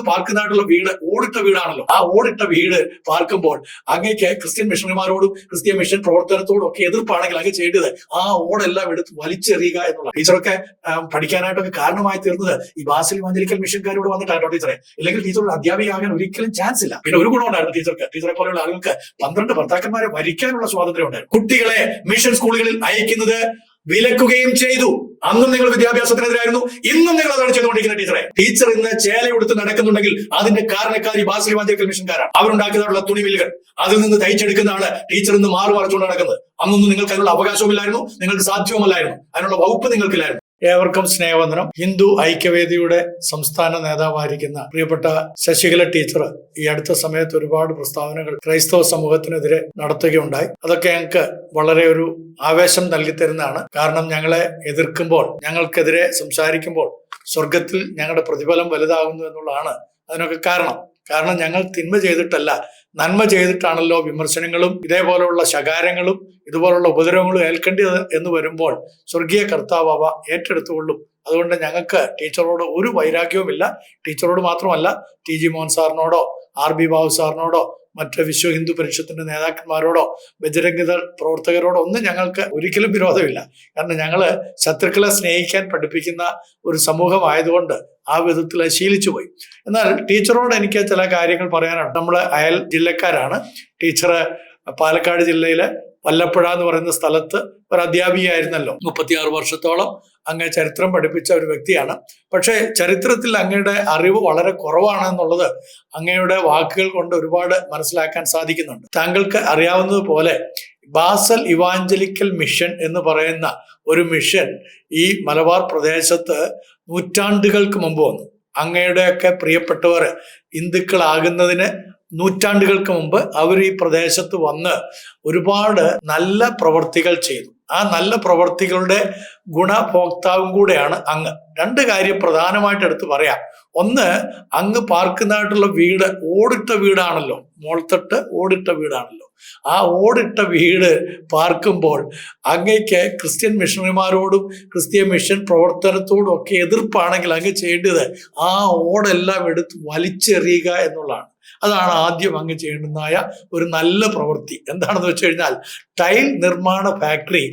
അങ്ങ് പാർക്കുന്നതായിട്ടുള്ള വീട് ഓടിട്ട വീടാണല്ലോ. ആ ഓടിട്ട വീട് പാർക്കുമ്പോൾ അങ്ങേക്ക് ക്രിസ്ത്യൻ മിഷണറിമാരോടും ക്രിസ്ത്യൻ മിഷൻ പ്രവർത്തനത്തോടും ഒക്കെ എതിർപ്പാണെങ്കിൽ അങ്ങ് ചെയ്തത് ആ ഓടെല്ലാം എടുത്ത് വലിച്ചെറിയുക എന്നുള്ള. ടീച്ചറൊക്കെ പഠിക്കാനായിട്ടൊക്കെ കാരണമായി തീർന്നത് ഈ ബാസിൽ ഇവാഞ്ചലിക്കൽ മിഷൻകാരോട് വന്നിട്ടാട്ടോ ടീച്ചറെ. ഇല്ലെങ്കിൽ ടീച്ചറുടെ അധ്യാപികയാകാൻ ഒരിക്കലും ചാൻസ് ഇല്ല. പിന്നെ ഒരു ഗുണമുണ്ടായിരുന്നു ടീച്ചർക്ക്. ടീച്ചറെ പോലെയുള്ള ആളുകൾക്ക് 12 ഭർത്താക്കന്മാരെ വരിക്കാനുള്ള സ്വാതന്ത്ര്യം ഉണ്ടായിരുന്നു. കുട്ടികളെ മിഷൻ സ്കൂളുകളിൽ അയക്കുന്നത് വിലക്കുകയും ചെയ്തു. അന്നും നിങ്ങൾ വിദ്യാഭ്യാസത്തിനെതിരായിരുന്നു, ഇന്നും നിങ്ങൾ അതാണ് ചെയ്തുകൊണ്ടിരിക്കുന്ന ടീച്ചറെ. ടീച്ചർ ഇന്ന് ചേലയെടുത്ത് നടക്കുന്നുണ്ടെങ്കിൽ അതിന്റെ കാരണക്കാരി ബാസിൽ ഇവാഞ്ചലിക്കൽ മിഷൻകാരാണ്. അവരുണ്ടാക്കിയതായിട്ടുള്ള തുണി മില്ലുകൾ, അതിൽ നിന്ന് തയ്ച്ചെടുക്കുന്നതാണ് ടീച്ചർ ഇന്ന് മറിച്ചുകൊണ്ട് നടക്കുന്നത്. അന്നൊന്നും നിങ്ങൾക്ക് അതിനുള്ള അവകാശവുമില്ലായിരുന്നു, നിങ്ങൾക്ക് സാധ്യവുമല്ലായിരുന്നു, അതിനുള്ള വകുപ്പ് നിങ്ങൾക്കില്ലായിരുന്നു. ഏവർക്കും സ്നേഹവന്ദനം. ഹിന്ദു ഐക്യവേദിയുടെ സംസ്ഥാന നേതാവായിരിക്കുന്ന പ്രിയപ്പെട്ട ശശികല ടീച്ചർ ഈ അടുത്ത സമയത്ത് ഒരുപാട് പ്രസ്താവനകൾ ക്രൈസ്തവ സമൂഹത്തിനെതിരെ നടത്തുകയുണ്ടായി. അതൊക്കെ ഞങ്ങൾക്ക് വളരെ ഒരു ആവേശം നൽകി തരുന്നതാണ്. കാരണം ഞങ്ങളെ എതിർക്കുമ്പോൾ, ഞങ്ങൾക്കെതിരെ സംസാരിക്കുമ്പോൾ സ്വർഗത്തിൽ ഞങ്ങളുടെ പ്രതിഫലം വലുതാകുന്നു എന്നുള്ളതാണ് അതിനൊക്കെ കാരണം ഞങ്ങൾ തിന്മ ചെയ്തിട്ടല്ല, നന്മ ചെയ്തിട്ടാണല്ലോ വിമർശനങ്ങളും ഇതേപോലെയുള്ള ശകാരങ്ങളും ഇതുപോലുള്ള ഉപദ്രവങ്ങളും ഏൽക്കേണ്ടത് എന്ന് വരുമ്പോൾ സ്വർഗീയ കർത്താവ് അവ ഏറ്റെടുത്തുകൊള്ളും. അതുകൊണ്ട് ഞങ്ങൾക്ക് ടീച്ചറോട് ഒരു വൈരാഗ്യവുമില്ല. ടീച്ചറോട് മാത്രമല്ല, TG മോഹൻ സാറിനോടോ RB ബാബു സാറിനോടോ മറ്റ് വിശ്വ ഹിന്ദു പരിഷത്തിന്റെ നേതാക്കന്മാരോടോ ബജരംഗദൾ പ്രവർത്തകരോടോ ഒന്നും ഞങ്ങൾക്ക് ഒരിക്കലും വിരോധമില്ല. കാരണം ഞങ്ങള് ശത്രുക്കളെ സ്നേഹിക്കാൻ പഠിപ്പിക്കുന്ന ഒരു സമൂഹമായതുകൊണ്ട് ആ വിധത്തിൽ ശീലിച്ചു പോയി. എന്നാൽ ടീച്ചറോട് എനിക്ക് ചില കാര്യങ്ങൾ പറയാനാണ്. നമ്മള് അയൽ ജില്ലക്കാരാണ്. ടീച്ചർ പാലക്കാട് ജില്ലയിലെ വല്ലപ്പുഴ എന്ന് പറയുന്ന സ്ഥലത്ത് ഒരു അധ്യാപികയായിരുന്നല്ലോ. 36 വർഷത്തോളം അങ്ങ് ചരിത്രം പഠിപ്പിച്ച ഒരു വ്യക്തിയാണ്. പക്ഷേ ചരിത്രത്തിൽ അങ്ങയുടെ അറിവ് വളരെ കുറവാണ് എന്നുള്ളത് അങ്ങയുടെ വാക്കുകൾ കൊണ്ട് ഒരുപാട് മനസ്സിലാക്കാൻ സാധിക്കുന്നുണ്ട്. താങ്കൾക്ക് അറിയാവുന്നതുപോലെ ബാസൽ ഇവാഞ്ചലിക്കൽ മിഷൻ എന്ന് പറയുന്ന ഒരു മിഷൻ ഈ മലബാർ പ്രദേശത്ത് നൂറ്റാണ്ടുകൾക്ക് മുമ്പ് വന്നു. അങ്ങയുടെയൊക്കെ പ്രിയപ്പെട്ടവർ ഹിന്ദുക്കളാകുന്നതിന് നൂറ്റാണ്ടുകൾക്ക് മുമ്പ് അവർ ഈ പ്രദേശത്ത് വന്ന് ഒരുപാട് നല്ല പ്രവർത്തികൾ ചെയ്തു. ആ നല്ല പ്രവർത്തികളുടെ ഗുണഭോക്താവും കൂടെയാണ് അങ്ങ്. 2 കാര്യം പ്രധാനമായിട്ട് എടുത്ത് പറയാം. ഒന്ന്, അങ്ങ് പാർക്കുന്നതായിട്ടുള്ള വീട് ഓടിട്ട വീടാണല്ലോ, മോൾത്തട്ട് ഓടിട്ട വീടാണല്ലോ. ആ ഓടിട്ട വീട് പാർക്കുമ്പോൾ അങ്ങേക്ക് ക്രിസ്ത്യൻ മിഷണറിമാരോടും ക്രിസ്ത്യൻ മിഷൻ പ്രവർത്തനത്തോടും ഒക്കെ എതിർപ്പാണെങ്കിൽ അങ്ങ് ചെയ്യേണ്ടത് ആ ഓടെല്ലാം എടുത്ത് വലിച്ചെറിയുക എന്നുള്ളതാണ്. അതാണ് ആദ്യം അങ്ങ് ചെയ്യേണ്ടുന്നതായ ഒരു നല്ല പ്രവൃത്തി. എന്താണെന്ന് വെച്ച് കഴിഞ്ഞാൽ, ടൈൽ നിർമ്മാണ ഫാക്ടറി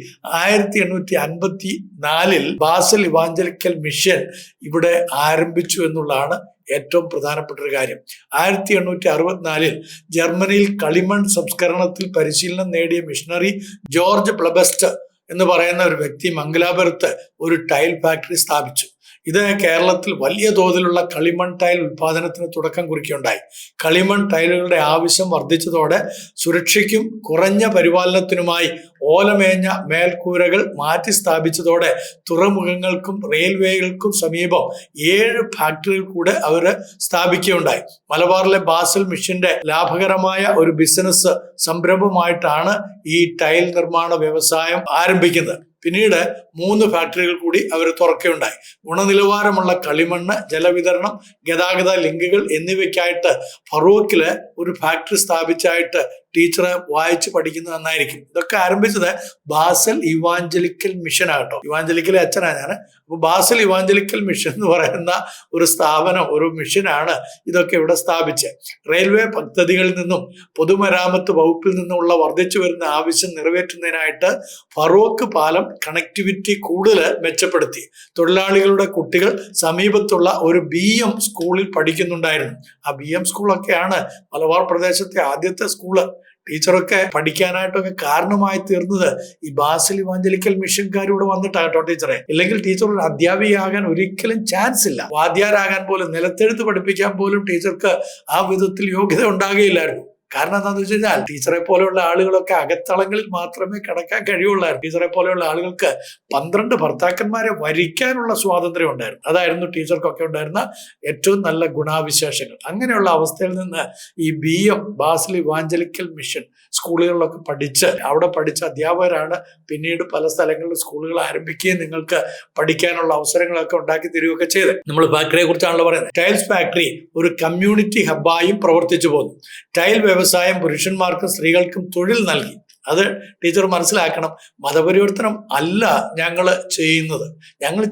1854 ബാസൽ ഇവാഞ്ചലിക്കൽ മിഷൻ ഇവിടെ ആരംഭിച്ചു എന്നുള്ളതാണ് ഏറ്റവും പ്രധാനപ്പെട്ട ഒരു കാര്യം. 1864 ജർമ്മനിയിൽ കളിമൺ സംസ്കരണത്തിൽ പരിശീലനം നേടിയ മിഷണറി ജോർജ് പ്ലബസ്റ്റ് എന്ന് പറയുന്ന ഒരു വ്യക്തി മംഗലാപുരത്ത് ഒരു ടൈൽ ഫാക്ടറി സ്ഥാപിച്ചു. ഇത് കേരളത്തിൽ വലിയ തോതിലുള്ള കളിമൺ ടൈൽ ഉൽപാദനത്തിന് തുടക്കം കുറിക്കുകയുണ്ടായി. കളിമൺ ടൈലുകളുടെ ആവശ്യം വർദ്ധിച്ചതോടെ സുരക്ഷയ്ക്കും കുറഞ്ഞ പരിപാലനത്തിനുമായി ഓലമേഞ്ഞ മേൽക്കൂരകൾ മാറ്റി സ്ഥാപിച്ചതോടെ തുറമുഖങ്ങൾക്കും റെയിൽവേകൾക്കും സമീപം 7 ഫാക്ടറികൾ കൂടെ അവർ സ്ഥാപിക്കുകയുണ്ടായി. മലബാറിലെ ബാസൽ മിഷന്റെ ലാഭകരമായ ഒരു ബിസിനസ് സംരംഭമായിട്ടാണ് ഈ ടൈൽ നിർമ്മാണ വ്യവസായം ആരംഭിക്കുന്നത്. പിന്നീട് 3 ഫാക്ടറികൾ കൂടി അവർ തുറക്കുകയുണ്ടായി. ഗുണനിലവാരമുള്ള കളിമണ്ണ്, ജലവിതരണം, ഗതാഗത ലിങ്കുകൾ എന്നിവയ്ക്കായിട്ട് ഫറൂഖില് ഒരു ഫാക്ടറി സ്ഥാപിച്ചായിട്ട് ടീച്ചറെ വായിച്ച് പഠിക്കുന്നത് നന്നായിരിക്കും. ഇതൊക്കെ ആരംഭിച്ചത് ബാസൽ ഇവാഞ്ചലിക്കൽ മിഷൻ ആകട്ടോ. ഇവാഞ്ചലിക്കൽ അച്ഛനാണ് ഞാൻ. അപ്പൊ ബാസൽ ഇവാഞ്ചലിക്കൽ മിഷൻ എന്ന് പറയുന്ന ഒരു സ്ഥാപനം, ഒരു മിഷനാണ് ഇതൊക്കെ ഇവിടെ സ്ഥാപിച്ചത്. റെയിൽവേ പദ്ധതികളിൽ നിന്നും പൊതുമരാമത്ത് വകുപ്പിൽ നിന്നുമുള്ള വർദ്ധിച്ചു വരുന്ന ആവശ്യം നിറവേറ്റുന്നതിനായിട്ട് ഫറൂഖ് പാലം കണക്ടിവിറ്റി കൂടുതൽ മെച്ചപ്പെടുത്തി. തൊഴിലാളികളുടെ കുട്ടികൾ സമീപത്തുള്ള ഒരു BM സ്കൂളിൽ പഠിക്കുന്നുണ്ടായിരുന്നു. ആ BM സ്കൂളൊക്കെയാണ് മലബാർ പ്രദേശത്തെ ആദ്യത്തെ സ്കൂള്. ടീച്ചറൊക്കെ പഠിക്കാനായിട്ടൊക്കെ കാരണമായി തീർന്നത് ഈ ബാസൽ ഇവാഞ്ചലിക്കൽ മിഷൻകാരൂടെ വന്നിട്ടാട്ടോ ടീച്ചറെ. ഇല്ലെങ്കിൽ ടീച്ചർ ഒരു അധ്യാപികയാകാൻ ഒരിക്കലും ചാൻസ് ഇല്ല. വാദ്യാരാകാൻ പോലും, നിലത്തെഴുത്ത് പഠിപ്പിക്കാൻ പോലും ടീച്ചർക്ക് ആ വിധത്തിൽ യോഗ്യത ഉണ്ടാകുകയില്ലായിരുന്നു. കാരണം എന്താണെന്ന് വെച്ച് കഴിഞ്ഞാൽ, ടീച്ചറെ പോലെയുള്ള ആളുകളൊക്കെ അകത്തളങ്ങളിൽ മാത്രമേ കിടക്കാൻ കഴിയുള്ളായിരുന്നു. ടീച്ചറെ പോലെയുള്ള ആളുകൾക്ക് 12 ഭർത്താക്കന്മാരെ വരിക്കാനുള്ള സ്വാതന്ത്ര്യം ഉണ്ടായിരുന്നു. അതായിരുന്നു ടീച്ചർക്കൊക്കെ ഉണ്ടായിരുന്ന ഏറ്റവും നല്ല ഗുണാവിശേഷങ്ങൾ. അങ്ങനെയുള്ള അവസ്ഥയിൽ നിന്ന് ഈ BM ബാസൽ ഇവാഞ്ചലിക്കൽ മിഷൻ സ്കൂളുകളിലൊക്കെ പഠിച്ച് അവിടെ പഠിച്ച അധ്യാപകരാണ് പിന്നീട് പല സ്ഥലങ്ങളിലും സ്കൂളുകൾ ആരംഭിക്കുകയും നിങ്ങൾക്ക് പഠിക്കാനുള്ള അവസരങ്ങളൊക്കെ ഉണ്ടാക്കി തരികയൊക്കെ ചെയ്ത്. നമ്മൾ ഫാക്ടറിയെ കുറിച്ചാണല്ലോ പറയുന്നത്. ടൈൽസ് ഫാക്ടറി ഒരു കമ്മ്യൂണിറ്റി ഹബ്ബായും പ്രവർത്തിച്ചു പോന്നു. ടൈൽ വ്യവസായം പുരുഷന്മാർക്കും സ്ത്രീകൾക്കും തൊഴിൽ നൽകി. അത് ടീച്ചർ മനസ്സിലാക്കണം. മതപരിവർത്തനം അല്ല ഞങ്ങൾ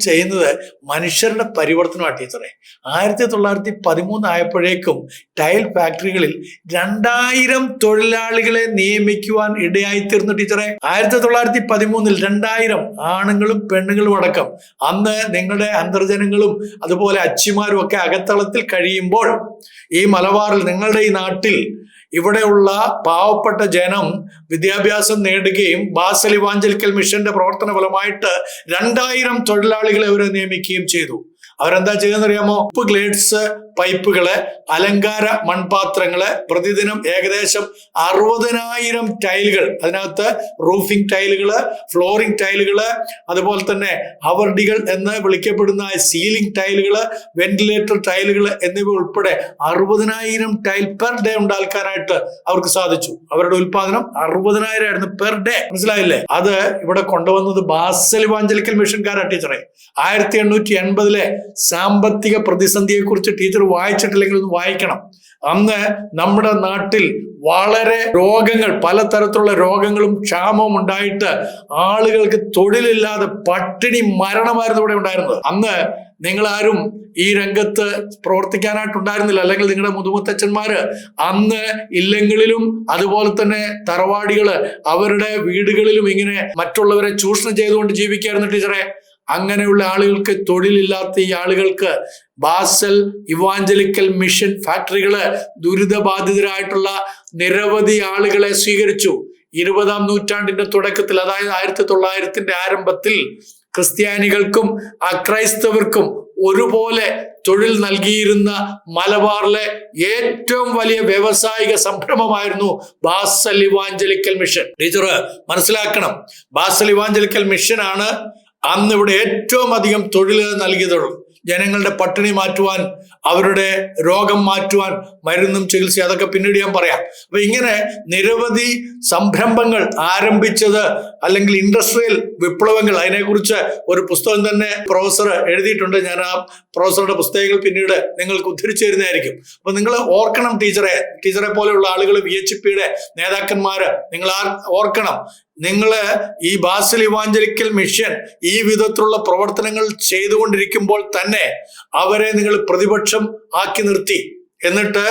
ചെയ്യുന്നത് മനുഷ്യരുടെ പരിവർത്തനമാണ് ടീച്ചറെ. 1913 ആയപ്പോഴേക്കും ടൈൽ ഫാക്ടറികളിൽ 2000 തൊഴിലാളികളെ നിയമിക്കുവാൻ ഇടയായിത്തീർന്നു ടീച്ചറെ. 1913 2000 ആണുങ്ങളും പെണ്ണുങ്ങളും അടക്കം. അന്ന് നിങ്ങളുടെ അന്തർജനങ്ങളും അതുപോലെ അച്ചിമാരും ഒക്കെ അകത്തളത്തിൽ കഴിയുമ്പോൾ ഈ മലബാറിൽ, നിങ്ങളുടെ ഈ നാട്ടിൽ ഇവിടെയുള്ള പാവപ്പെട്ട ജനം വിദ്യാഭ്യാസം നേടുകയും ബാസൽ ഇവാഞ്ചലിക്കൽ മിഷന്റെ പ്രവർത്തന ഫലമായിട്ട് 2000 തൊഴിലാളികളെ അവരെ നിയമിക്കുകയും ചെയ്തു. അവരെന്താ ചെയ്യുന്നറിയാമോ? ഉപ്പ് ഗ്ലേഡ്സ് പൈപ്പുകള്, അലങ്കാര മൺപാത്രങ്ങള്, പ്രതിദിനം ഏകദേശം 60,000 ടൈലുകൾ, അതിനകത്ത് റൂഫിംഗ് ടൈലുകള്, ഫ്ലോറിംഗ് ടൈലുകള്, അതുപോലെ തന്നെ ഹവർഡികൾ എന്ന് വിളിക്കപ്പെടുന്ന സീലിംഗ് ടൈലുകള്, വെന്റിലേറ്റർ ടൈലുകൾ എന്നിവ ഉൾപ്പെടെ 60,000 ടൈൽ പെർ ഡേ ഉണ്ടാക്കാനായിട്ട് അവർക്ക് സാധിച്ചു. അവരുടെ ഉൽപാദനം 60,000 ആയിരുന്നു പെർ ഡേ. മനസ്സിലായില്ലേ? അത് ഇവിടെ കൊണ്ടുവന്നത് ബാസൽ ഇവാഞ്ചലിക്കൽ മിഷൻകാരാ ടീച്ചറെ. 1880 സാമ്പത്തിക പ്രതിസന്ധിയെ കുറിച്ച് ടീച്ചർ വായിച്ചിട്ടില്ലെങ്കിൽ ഒന്ന് വായിക്കണം. അന്ന് നമ്മുടെ നാട്ടിൽ വളരെ രോഗങ്ങൾ, പലതരത്തിലുള്ള രോഗങ്ങളും ക്ഷാമവും ഉണ്ടായിട്ട് ആളുകൾക്ക് തൊഴിലില്ലാതെ പട്ടിണി മരണമായിരുന്നു ഇവിടെ ഉണ്ടായിരുന്നത്. അന്ന് നിങ്ങളാരും ഈ രംഗത്ത് പ്രവർത്തിക്കാനായിട്ടുണ്ടായിരുന്നില്ല. അല്ലെങ്കിൽ നിങ്ങളുടെ മുതുമുത്തച്ഛന്മാര് അന്ന് ഇല്ലങ്ങളിലും അതുപോലെ തന്നെ തറവാടികള് അവരുടെ വീടുകളിലും ഇങ്ങനെ മറ്റുള്ളവരെ ചൂഷണം ചെയ്തുകൊണ്ട് ജീവിക്കായിരുന്നു ടീച്ചറെ. അങ്ങനെയുള്ള ആളുകൾക്ക്, തൊഴിലില്ലാത്ത ഈ ആളുകൾക്ക് ബാസൽ ഇവാഞ്ചലിക്കൽ മിഷൻ ഫാക്ടറികള് ദുരിതബാധിതരായിട്ടുള്ള നിരവധി ആളുകളെ സ്വീകരിച്ചു. 20-ാം നൂറ്റാണ്ടിന്റെ തുടക്കത്തിൽ, അതായത് 1900-ന്റെ ആരംഭത്തിൽ ക്രിസ്ത്യാനികൾക്കും അക്രൈസ്തവർക്കും ഒരുപോലെ തൊഴിൽ നൽകിയിരുന്ന മലബാറിലെ ഏറ്റവും വലിയ വ്യാവസായിക സംരംഭമായിരുന്നു ബാസൽ ഇവാഞ്ചലിക്കൽ മിഷൻ. ടീച്ചർ മനസ്സിലാക്കണം, ബാസൽ ഇവാഞ്ചലിക്കൽ മിഷനാണ് അന്ന് ഇവിടെ ഏറ്റവും അധികം തൊഴിൽ നൽകിയതുള്ളൂ. ജനങ്ങളുടെ പട്ടിണി മാറ്റുവാൻ, അവരുടെ രോഗം മാറ്റുവാൻ, മരുന്നും ചികിത്സ, അതൊക്കെ പിന്നീട് ഞാൻ പറയാം. അപ്പൊ ഇങ്ങനെ നിരവധി സംരംഭങ്ങൾ ആരംഭിച്ചത്, അല്ലെങ്കിൽ ഇൻഡസ്ട്രിയൽ വിപ്ലവങ്ങൾ, അതിനെക്കുറിച്ച് ഒരു പുസ്തകം തന്നെ പ്രൊഫസർ എഴുതിയിട്ടുണ്ട്. ഞാൻ ആ പ്രൊഫസറുടെ പുസ്തകങ്ങൾ പിന്നീട് നിങ്ങൾക്ക് ഉദ്ധരിച്ചു തരുന്നതായിരിക്കും. അപ്പൊ നിങ്ങൾ ഓർക്കണം ടീച്ചറെ പോലെയുള്ള ആളുകൾ, VHPയുടെ നേതാക്കന്മാര്, നിങ്ങൾ ഓർക്കണം, നിങ്ങള് ഈ ബാസൽ ഇവാഞ്ചലിക്കൽ മിഷൻ ഈ വിധത്തിലുള്ള പ്രവർത്തനങ്ങൾ ചെയ്തുകൊണ്ടിരിക്കുമ്പോൾ തന്നെ അവരെ നിങ്ങൾ പ്രതിപക്ഷം ആക്കി നിർത്തി. എന്നിട്ട്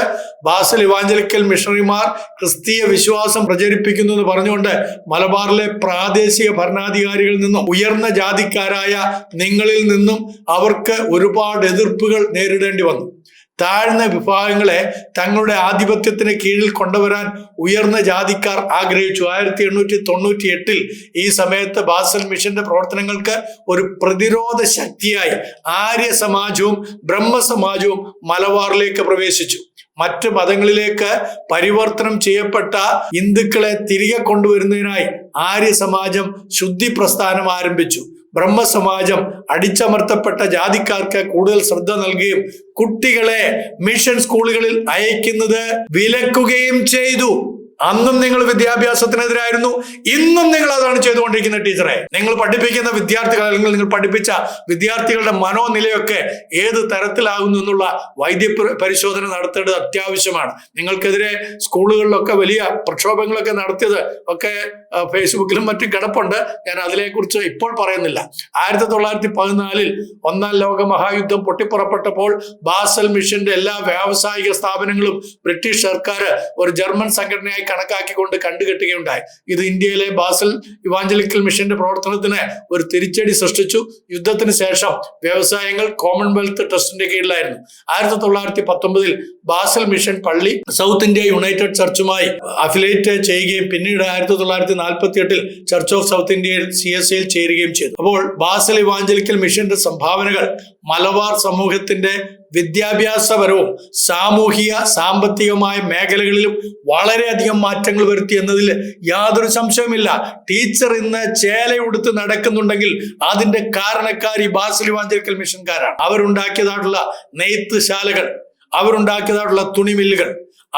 ബാസൽ ഇവാഞ്ചലിക്കൽ മിഷണറിമാർ ക്രിസ്തീയ വിശ്വാസം പ്രചരിപ്പിക്കുന്നു എന്ന് പറഞ്ഞുകൊണ്ട് മലബാറിലെ പ്രാദേശിക ഭരണാധികാരികളിൽ നിന്നും ഉയർന്ന ജാതിക്കാരായ നിങ്ങളിൽ നിന്നും അവർക്ക് ഒരുപാട് എതിർപ്പുകൾ നേരിടേണ്ടി വന്നു. താഴ്ന്ന വിഭാഗങ്ങളെ തങ്ങളുടെ ആധിപത്യത്തിന് കീഴിൽ കൊണ്ടുവരാൻ ഉയർന്ന ജാതിക്കാർ ആഗ്രഹിച്ചു. 1898 ഈ സമയത്ത് ബാസൽ മിഷന്റെ പ്രവർത്തനങ്ങൾക്ക് ഒരു പ്രതിരോധ ശക്തിയായി ആര്യ സമാജവും ബ്രഹ്മസമാജവും മലബാറിലേക്ക് പ്രവേശിച്ചു. മറ്റ് മതങ്ങളിലേക്ക് പരിവർത്തനം ചെയ്യപ്പെട്ട ഹിന്ദുക്കളെ തിരികെ കൊണ്ടുവരുന്നതിനായി ആര്യ സമാജം ശുദ്ധി പ്രസ്ഥാനം ആരംഭിച്ചു. ബ്രഹ്മസമാജം അടിച്ചമർത്തപ്പെട്ട ജാതിക്കാർക്ക് കൂടുതൽ ശ്രദ്ധ നൽകുകയും കുട്ടികളെ മിഷൻ സ്കൂളുകളിൽ അയക്കുന്നത് വിലക്കുകയും ചെയ്തു. അന്നും നിങ്ങൾ വിദ്യാഭ്യാസത്തിനെതിരായിരുന്നു, ഇന്നും നിങ്ങൾ അതാണ് ചെയ്തുകൊണ്ടിരിക്കുന്നത് ടീച്ചറെ. നിങ്ങൾ പഠിപ്പിക്കുന്ന വിദ്യാർത്ഥികൾ, അല്ലെങ്കിൽ നിങ്ങൾ പഠിപ്പിച്ച വിദ്യാർത്ഥികളുടെ മനോനിലയൊക്കെ ഏത് തരത്തിലാകുന്നു എന്നുള്ള വൈദ്യ പരിശോധന നടത്തേണ്ടത് അത്യാവശ്യമാണ്. നിങ്ങൾക്കെതിരെ സ്കൂളുകളിലൊക്കെ വലിയ പ്രക്ഷോഭങ്ങളൊക്കെ നടത്തിയത് ഒക്കെ ഫേസ്ബുക്കിലും മറ്റും കിടപ്പുണ്ട്. ഞാൻ അതിനെക്കുറിച്ച് ഇപ്പോൾ പറയുന്നില്ല. 1914 ഒന്നാം ലോക മഹായുദ്ധം പൊട്ടിപ്പുറപ്പെട്ടപ്പോൾ ബാസൽ മിഷന്റെ എല്ലാ വ്യാവസായിക സ്ഥാപനങ്ങളും ബ്രിട്ടീഷ് സർക്കാർ ഒരു ജർമ്മൻ സംഘടനയായി കണക്കാക്കിക്കൊണ്ട് കണ്ടുകെട്ടുകയുണ്ടായി. ഇത് ഇന്ത്യയിലെ ബാസൽ ഇവാഞ്ചലിക്കൽ മിഷന്റെ പ്രവർത്തനത്തിന് ഒരു തിരിച്ചടി സൃഷ്ടിച്ചു. യുദ്ധത്തിന് ശേഷം വ്യവസായങ്ങൾ കോമൺവെൽത്ത് ട്രസ്റ്റിന്റെ കീഴിലായിരുന്നു. 1919 ബാസൽ മിഷൻ പള്ളി സൗത്ത് ഇന്ത്യ യുണൈറ്റഡ് ചർച്ചുമായി അഫിലിയേറ്റ് ചെയ്യുകയും പിന്നീട് 1948 ചർച്ച് ഓഫ് സൗത്ത് ഇന്ത്യയിൽ CSIയിൽ ചേരുകയും ചെയ്തു. അപ്പോൾ ബാസൽ ഇവാഞ്ചലിക്കൽ മിഷന്റെ സംഭാവനകൾ മലബാർ സമൂഹത്തിന്റെ വിദ്യാഭ്യാസപരവും സാമൂഹിക സാമ്പത്തികമായ മേഖലകളിലും വളരെയധികം മാറ്റങ്ങൾ വരുത്തി എന്നതിൽ യാതൊരു സംശയവുമില്ല. ടീച്ചർ ഇന്ന് ചേലയുടുത്ത് നടക്കുന്നുണ്ടെങ്കിൽ അതിന്റെ കാരണക്കാരി ബാസൽ ഇവാഞ്ചലിക്കൽ മിഷൻകാരാണ്. അവരുണ്ടാക്കിയതായിട്ടുള്ള നെയ്ത്ത് ശാലകൾ, അവരുണ്ടാക്കിയതായിട്ടുള്ള തുണിമില്ലുകൾ,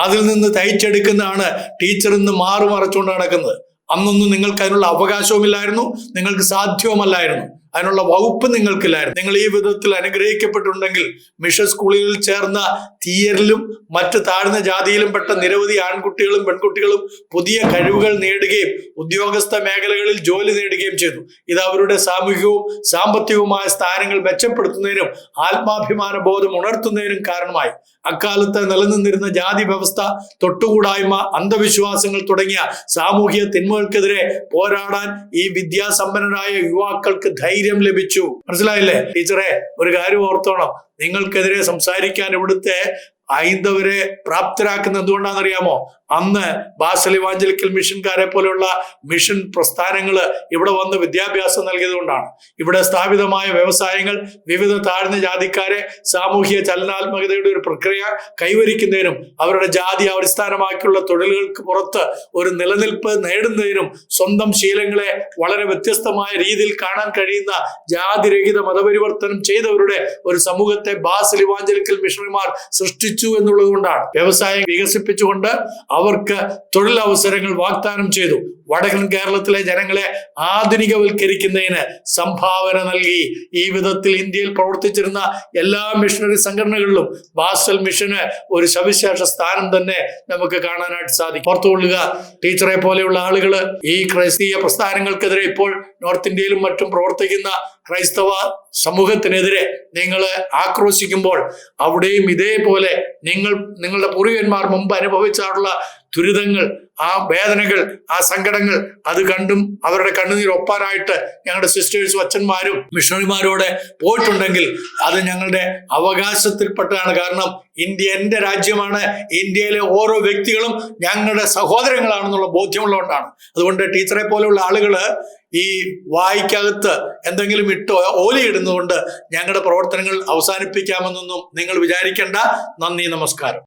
അതിൽ നിന്ന് തയ്ച്ചെടുക്കുന്നതാണ് ടീച്ചർ ഇന്ന് മാറുമറച്ചുകൊണ്ട് നടക്കുന്നത്. അന്നൊന്നും നിങ്ങൾക്ക് അതിനുള്ള അവകാശവുമില്ലായിരുന്നു, നിങ്ങൾക്ക് സാധ്യവുമല്ലായിരുന്നു. അതിനുള്ള വകുപ്പ് നിങ്ങൾക്കില്ലായിരുന്നു. നിങ്ങൾ ഈ വിധത്തിൽ അനുഗ്രഹിക്കപ്പെട്ടിട്ടുണ്ടെങ്കിൽ മിഷൻ സ്കൂളുകളിൽ ചേർന്ന തീയരിലും മറ്റ് താഴ്ന്ന ജാതിയിലും പെട്ട നിരവധി ആൺകുട്ടികളും പെൺകുട്ടികളും പുതിയ കഴിവുകൾ നേടുകയും ഉദ്യോഗസ്ഥ മേഖലകളിൽ ജോലി നേടുകയും ചെയ്തു. ഇത് അവരുടെ സാമൂഹികവും സാമ്പത്തികവുമായ സ്ഥാനങ്ങൾ മെച്ചപ്പെടുത്തുന്നതിനും ആത്മാഭിമാന ബോധം ഉണർത്തുന്നതിനും കാരണമായി. അക്കാലത്ത് നിലനിന്നിരുന്ന ജാതി വ്യവസ്ഥ, തൊട്ടുകൂടായ്മ, അന്ധവിശ്വാസങ്ങൾ തുടങ്ങിയ സാമൂഹിക തിന്മകൾക്കെതിരെ പോരാടാൻ ഈ വിദ്യാസമ്പന്നരായ യുവാക്കൾക്ക് ധൈര്യം ലഭിച്ചു. മനസ്സിലായില്ലേ ടീച്ചറെ? ഒരു കാര്യം ഓർത്തോണം, നിങ്ങൾക്കെതിരെ സംസാരിക്കാൻ ഇവിടുത്തെ ഹൈന്ദവരെ പ്രാപ്തരാക്കുന്ന എന്തുകൊണ്ടാണെന്നറിയാമോ? അന്ന് ബാസൽ ഇവാഞ്ചലിക്കൽ മിഷൻകാരെ പോലെയുള്ള മിഷൻ പ്രസ്ഥാനങ്ങൾ ഇവിടെ വന്ന് വിദ്യാഭ്യാസം നൽകിയത് കൊണ്ടാണ്. ഇവിടെ സ്ഥാപിതമായ വ്യവസായങ്ങൾ വിവിധ താഴ്ന്ന ജാതിക്കാരെ സാമൂഹിക ചലനാത്മകതയുടെ ഒരു പ്രക്രിയ കൈവരിക്കുന്നതിനും അവരുടെ ജാതി അടിസ്ഥാനമാക്കിയുള്ള തൊഴിലുകൾക്ക് പുറത്ത് ഒരു നിലനിൽപ്പ് നേടുന്നതിനും സ്വന്തം ശീലങ്ങളെ വളരെ വ്യത്യസ്തമായ രീതിയിൽ കാണാൻ കഴിയുന്ന ജാതിരഹിത മതപരിവർത്തനം ചെയ്തവരുടെ ഒരു സമൂഹത്തെ ബാസൽ ഇവാഞ്ചലിക്കൽ മിഷണറിമാർ സൃഷ്ടിച്ചു എന്നുള്ളത് കൊണ്ടാണ്. വ്യവസായം വികസിപ്പിച്ചുകൊണ്ട് അവർക്ക് തൊഴിലവസരങ്ങൾ വാഗ്ദാനം ചെയ്തു. വടക്കൻ കേരളത്തിലെ ജനങ്ങളെ ആധുനികവൽക്കരിക്കുന്നതിന് സംഭാവന നൽകി. ഈ വിധത്തിൽ ഇന്ത്യയിൽ പ്രവർത്തിച്ചിരുന്ന എല്ലാ മിഷണറി സംഘടനകളിലും ബാസൽ മിഷന് ഒരു സവിശേഷ സ്ഥാനം തന്നെ നമുക്ക് കാണാനായിട്ട് സാധിക്കും. ഓർത്തുകൊള്ളുക, ടീച്ചറെ പോലെയുള്ള ആളുകൾ ഈ ക്രൈസ്തീയ പ്രസ്ഥാനങ്ങൾക്കെതിരെ ഇപ്പോൾ നോർത്ത് ഇന്ത്യയിലും മറ്റും പ്രവർത്തിക്കുന്ന ക്രൈസ്തവ സമൂഹത്തിനെതിരെ നിങ്ങൾ ആക്രോശിക്കുമ്പോൾ അവിടെയും ഇതേപോലെ നിങ്ങളുടെ പൂർവികന്മാർ മുമ്പ് അനുഭവിച്ചിട്ടുള്ള ദുരിതങ്ങൾ, ആ വേദനകൾ, ആ സങ്കടങ്ങൾ അത് കണ്ടും അവരുടെ കണ്ണുനീർ ഒപ്പാനായിട്ട് ഞങ്ങളുടെ സിസ്റ്റേഴ്സും അച്ഛന്മാരും മിഷണറിമാരോടെ പോയിട്ടുണ്ടെങ്കിൽ അത് ഞങ്ങളുടെ അവകാശത്തിൽപ്പെട്ടാണ്. കാരണം ഇന്ത്യ എൻ്റെ രാജ്യമാണ്, ഇന്ത്യയിലെ ഓരോ വ്യക്തികളും ഞങ്ങളുടെ സഹോദരങ്ങളാണെന്നുള്ള ബോധ്യമുള്ളതുകൊണ്ടാണ്. അതുകൊണ്ട് ടീച്ചറെ പോലെയുള്ള ആളുകൾ ഈ വായിക്കകത്ത് എന്തെങ്കിലും ഇട്ടോ ഓലിയിടുന്നതുകൊണ്ട് ഞങ്ങളുടെ പ്രവർത്തനങ്ങൾ അവസാനിപ്പിക്കാമെന്നൊന്നും നിങ്ങൾ വിചാരിക്കേണ്ട. നന്ദി, നമസ്കാരം.